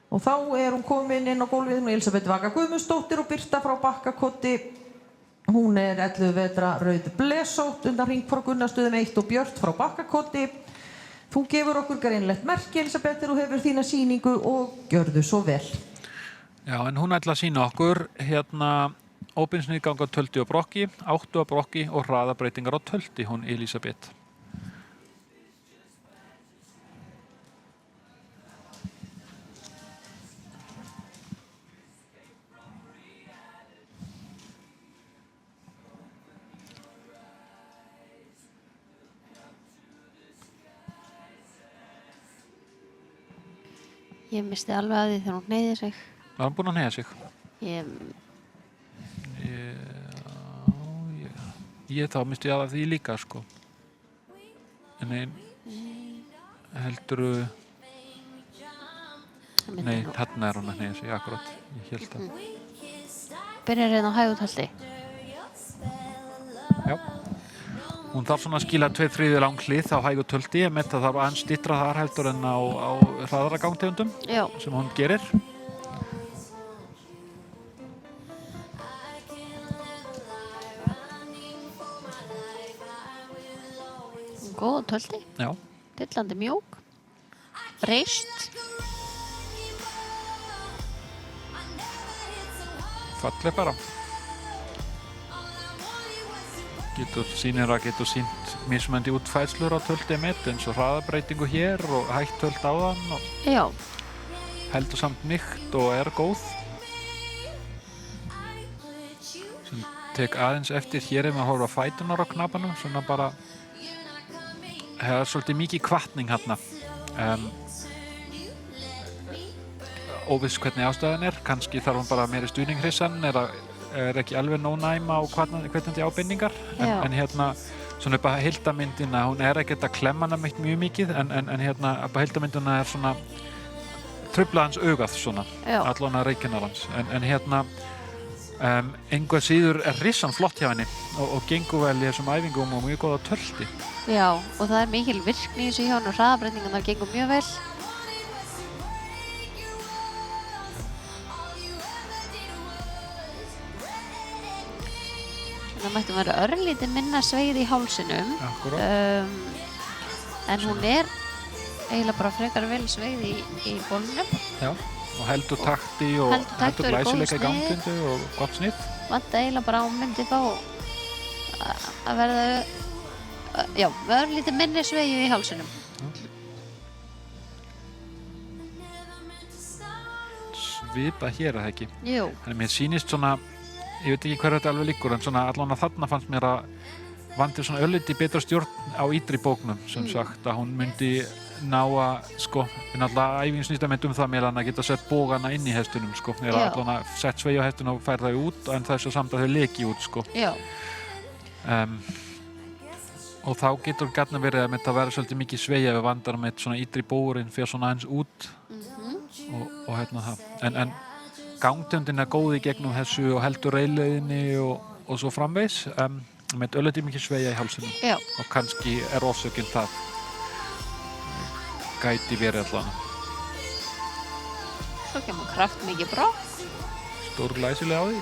Og þá hún komin inn á gólfið, hún Elísabet Vaka Guðmundsdóttir og Birta frá Bakkakoti. Hún 11 vetra rauð blesótt undan hring frá Gunnastöðum 1 og Björt frá Bakkakoti. Þú gefur okkur greinlegt merki, Elísabet, þegar þú hefur þína sýningu og gjörðu svo vel. Já, en hún ætla að sýna okkur óbeinsniðgang á tölti og brokki, áttu á brokki og hraðabreytingar á tölti, hún Elísabet. Ég misti alveg að því þegar hún hneiði sig. Var hann búinn að hneiða sig? Ég þá misti að því líka, sko. En heldurðu... Nei, þarna hún að hneiða sig, akkurat. Ég hélt að... Byrjar hérna á hægutölti. Já. Hún þarf svona að skila 2/3 lang hlið á hægutölti. Ég metta þarf aðeins styttra þar heldur en á hraðara gangtegundum sem hún gerir. Góð tölti. Já. Dillandi mjúk. Reist. Falleg bara. Sýnir að getur sýnt mismunandi útfærslur á tölti mitt eins og hraðabreytingu hér og hægt tölt á þann og heldur samt mýkt og góð. Sem tek aðeins eftir hér maður horfa fætunar á knapanum, svona bara það svolítið mikið hvatning hérna. Óviss hvernig ástæðan kannski þarf hún bara meiri stuðning hrissan, ekki alveg nónæm á hvetjandi ábendingar en hérna svona upp að heildarmyndina hún ekkert að klemma hana mjög mikið en hérna upp að heildarmyndina svona trufla hans augað svona allan að reykjunar hans en hérna engu að síður rissan flott hjá henni og gengur vel í þessum æfingum og mjög góða tölti. Já, og það mikil virkni í þessu hjá henni og hraðabreytingarnar gengur mjög vel. Það mætti vera örlítið minna sveigð í hálsinum. En hún eiginlega bara frekar vel sveigð í bólnum. Já, og heldur takti og heldur læsileika í gangtundu og gott snið. Vantar eiginlega bara að hún myndi fá að verða örlítið minni sveigð í hálsinum. Svipa hér það ekki. Jú. Þannig mér sýnist svona ég veit ekki hverju þetta alveg liggur en svona allan að þarna fannst mér að vantir svona örlítið betra stjórn á ítri bóknum sem sagt að hún myndi ná að náttúrulega æfing snýst að mynda það meðan að geta sett bógana inn í hestunum allan að sett sveigja á hestun og fær þau út en þess að samt að þau leki út og þá getur gætna verið að þetta verður svolítið mikið sveigja við vandar með svona ítri bóurinn fyrir svona aðeins út og hérna það en gangtegundin góð í gegnum þessu og heldur reiðleiðinni og svo framvegis með örlítið mikið sveigja í hálsinum og kannski orsökin það gæti verið allan. Svo kemur kraftmikið brokk. Stórglæsilega á því.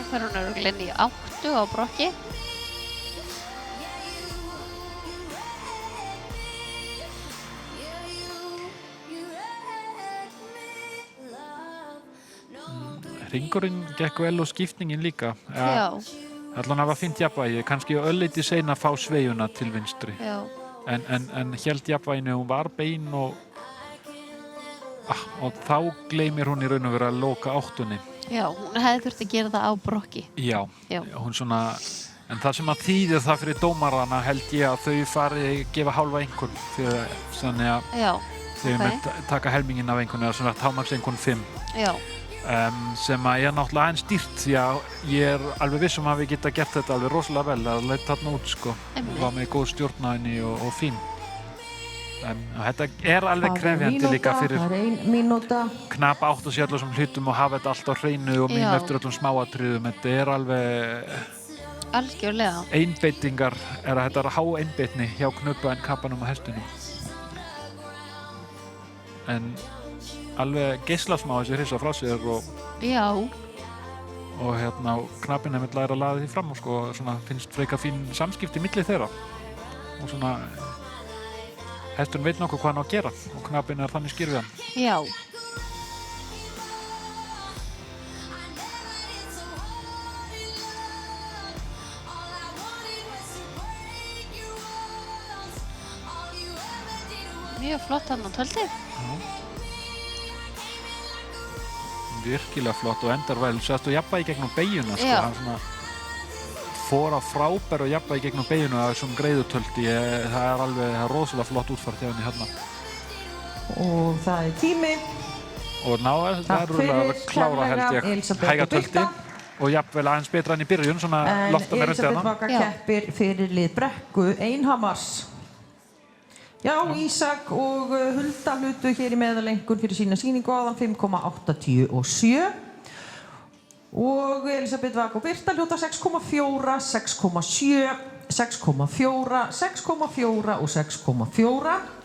Fer hún örugglega inn í 8 á brokki. Hringurinn gekk vel og skiptingin líka. Já. Allan hafa fínt jafnvægi, kannski örlítið seinna að fá sveigjuna til vinstri. Já. En hélt jafnvæginu, hún var bein og þá gleymir hún í raun og veru að loka 8-unni. Já, hún hefði þurft að gera það á brokki. Já, hún svona, en það sem að þýðir það fyrir dómarana held ég að þau fari að gefa hálfa einhvern þannig að þau taka helminginn af einhvern eða svona hámarks einhvern 5. Já. Sem að náttúrulega aðeins dýrt því að ég alveg vissum að við geta gert þetta alveg rosalega vel að leita þarna út var með góð stjórn á henni og fín. En þetta alveg krefjandi líka fyrir Það 1 mínúta. knap átt og sér allir sem hlutum og hafa þetta allt á hreinu og mín Já. eftir öllum smáatriðum. Þetta alveg Algjörlega. einbeitingar, þetta há einbeitni hjá knubba en kappanum og hestunum. En alveg geislasmá þessi hrissa frá sér Já. og knappinn er læra að laða því fram og sko, svona, finnst frekar fín samskipti milli þeirra og svona hesturinn veit nokkuð hvað hann á að gera og knappinn þannig skýr við hann. Já. Mjög flott hann á tölti. Virkilega flott og endar vel, sérstu jafnvægi gegnum beygjuna sko, Já. hann svona fór á frábæru jafnvægi gegnum beygjuna af þessum greiðutöldi, það alveg rosalega flott útfært hjá henni hérna. Og það tími. Og það rúlega að klára held ég hæga tölti og jafnvel aðeins betra enn í byrjun, svona lofta með Elísabet röndina. Vaka keppir fyrir lið Brekku Einhamars. Já, Ísak og Hulda hlutu hér í meðalengun fyrir sína sýningu áðan 5,87 og Elísabet Vaka og Birta hljóta 6,4, 6,7, 6,4, 6,4 og 6,4.